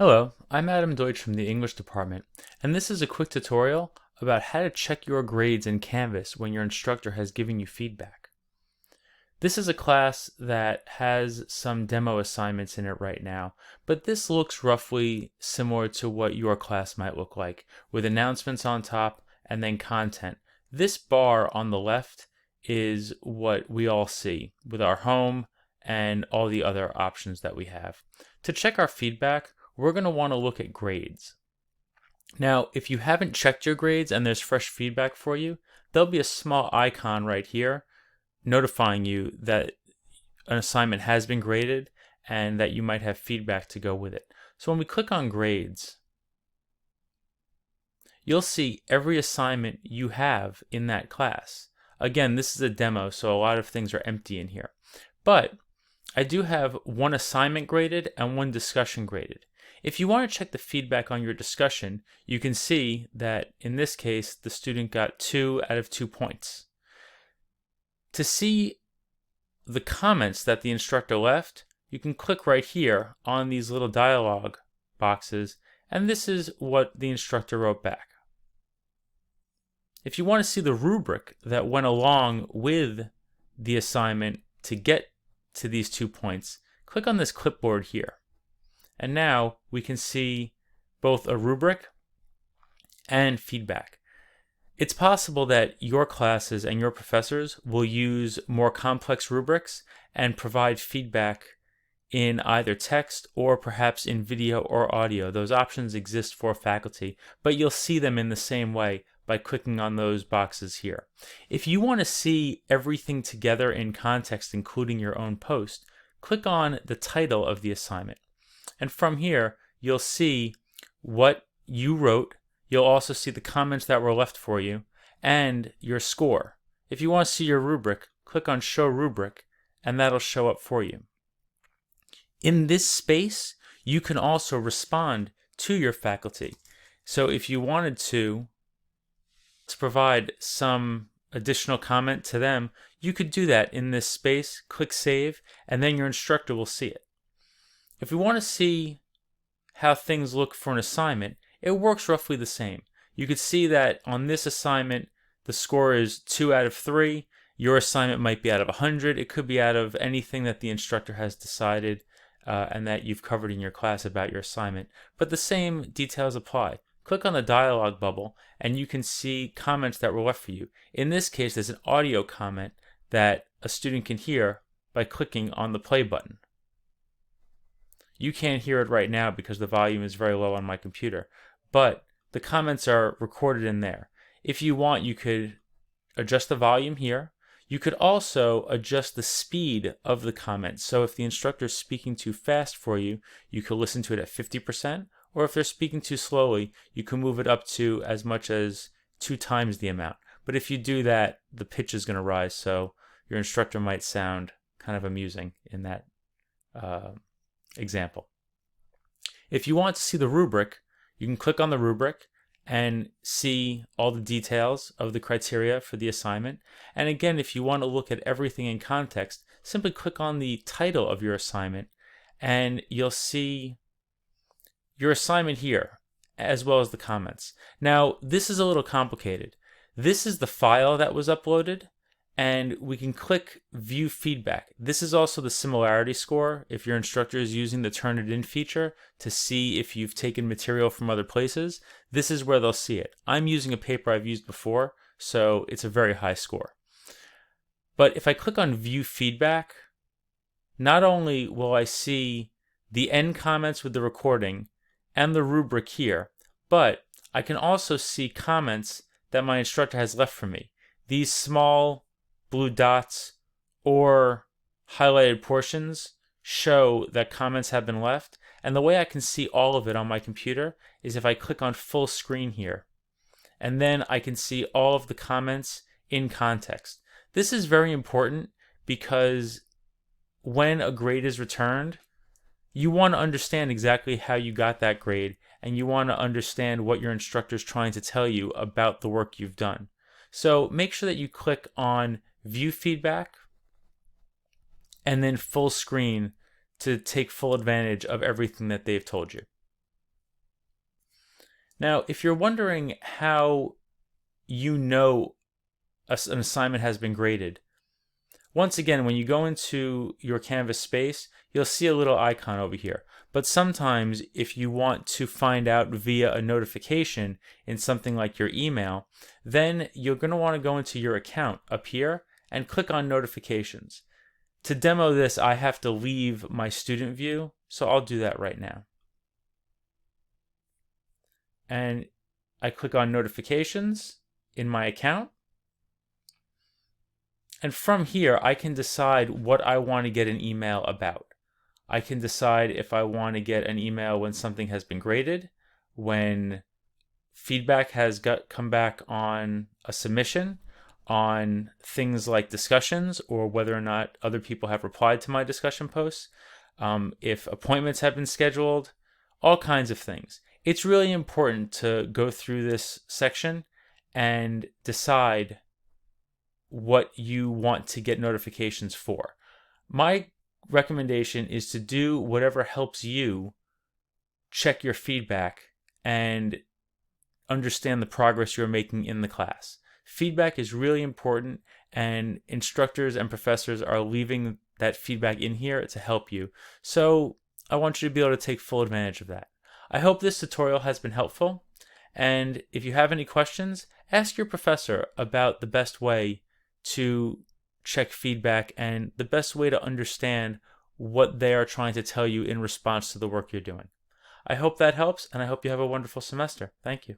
Hello, I'm Adam Deutsch from the English department, and this is a quick tutorial about how to check your grades in Canvas when your instructor has given you feedback. This is a class that has some demo assignments in it right now, but this looks roughly similar to what your class might look like, with announcements on top and then content. This bar on the left is what we all see with our home and all the other options that we have. To check our feedback, we're going to want to look at grades. Now, if you haven't checked your grades and there's fresh feedback for you, there'll be a small icon right here notifying you that an assignment has been graded and that you might have feedback to go with it. So when we click on grades, you'll see every assignment you have in that class. Again, this is a demo, so a lot of things are empty in here. But I do have one assignment graded and one discussion graded. If you want to check the feedback on your discussion, you can see that in this case, the student got 2 out of 2 points. To see the comments that the instructor left, you can click right here on these little dialog boxes, and this is what the instructor wrote back. If you want to see the rubric that went along with the assignment to get to these 2 points, click on this clipboard here. And now we can see both a rubric and feedback. It's possible that your classes and your professors will use more complex rubrics and provide feedback in either text or perhaps in video or audio. Those options exist for faculty, but you'll see them in the same way by clicking on those boxes here. If you want to see everything together in context, including your own post, click on the title of the assignment. And from here, you'll see what you wrote. You'll also see the comments that were left for you and your score. If you want to see your rubric, click on Show Rubric, and that'll show up for you. In this space, you can also respond to your faculty. So if you wanted to provide some additional comment to them, you could do that in this space, click Save, and then your instructor will see it. If we want to see how things look for an assignment, it works roughly the same. You could see that on this assignment, the score is 2 out of 3. Your assignment might be out of 100. It could be out of anything that the instructor has decided and that you've covered in your class about your assignment. But the same details apply. Click on the dialog bubble and you can see comments that were left for you. In this case, there's an audio comment that a student can hear by clicking on the play button. You can't hear it right now because the volume is very low on my computer, but the comments are recorded in there. If you want, you could adjust the volume here. You could also adjust the speed of the comments. So if the instructor is speaking too fast for you, you could listen to it at 50%, or if they're speaking too slowly, you can move it up to as much as 2 times the amount. But if you do that, the pitch is going to rise, so your instructor might sound kind of amusing in that example. If you want to see the rubric, you can click on the rubric and see all the details of the criteria for the assignment. And again, if you want to look at everything in context, simply click on the title of your assignment and you'll see your assignment here, as well as the comments. Now, this is a little complicated. This is the file that was uploaded, and we can click View Feedback. This is also the similarity score if your instructor is using the Turn It In feature to see if you've taken material from other places. This is where they'll see it. I'm using a paper I've used before, so it's a very high score. But if I click on View Feedback, not only will I see the end comments with the recording and the rubric here, but I can also see comments that my instructor has left for me. These small blue dots or highlighted portions show that comments have been left, and the way I can see all of it on my computer is if I click on full screen here, and then I can see all of the comments in context. This is very important because when a grade is returned, you want to understand exactly how you got that grade, and you want to understand what your instructor is trying to tell you about the work you've done. So make sure that you click on View Feedback and then full screen to take full advantage of everything that they've told you. Now, if you're wondering how you know an assignment has been graded, once again, when you go into your Canvas space, you'll see a little icon over here. But sometimes if you want to find out via a notification in something like your email, then you're going to want to go into your account up here and click on notifications. To demo this, I have to leave my student view, so I'll do that right now. And I click on notifications in my account. And from here, I can decide what I want to get an email about. I can decide if I want to get an email when something has been graded, when feedback has come back on a submission, on things like discussions or whether or not other people have replied to my discussion posts, if appointments have been scheduled, all kinds of things. It's really important to go through this section and decide what you want to get notifications for. My recommendation is to do whatever helps you check your feedback and understand the progress you're making in the class. Feedback is really important, and instructors and professors are leaving that feedback in here to help you. So I want you to be able to take full advantage of that. I hope this tutorial has been helpful, and if you have any questions, ask your professor about the best way to check feedback and the best way to understand what they are trying to tell you in response to the work you're doing. I hope that helps, and I hope you have a wonderful semester. Thank you.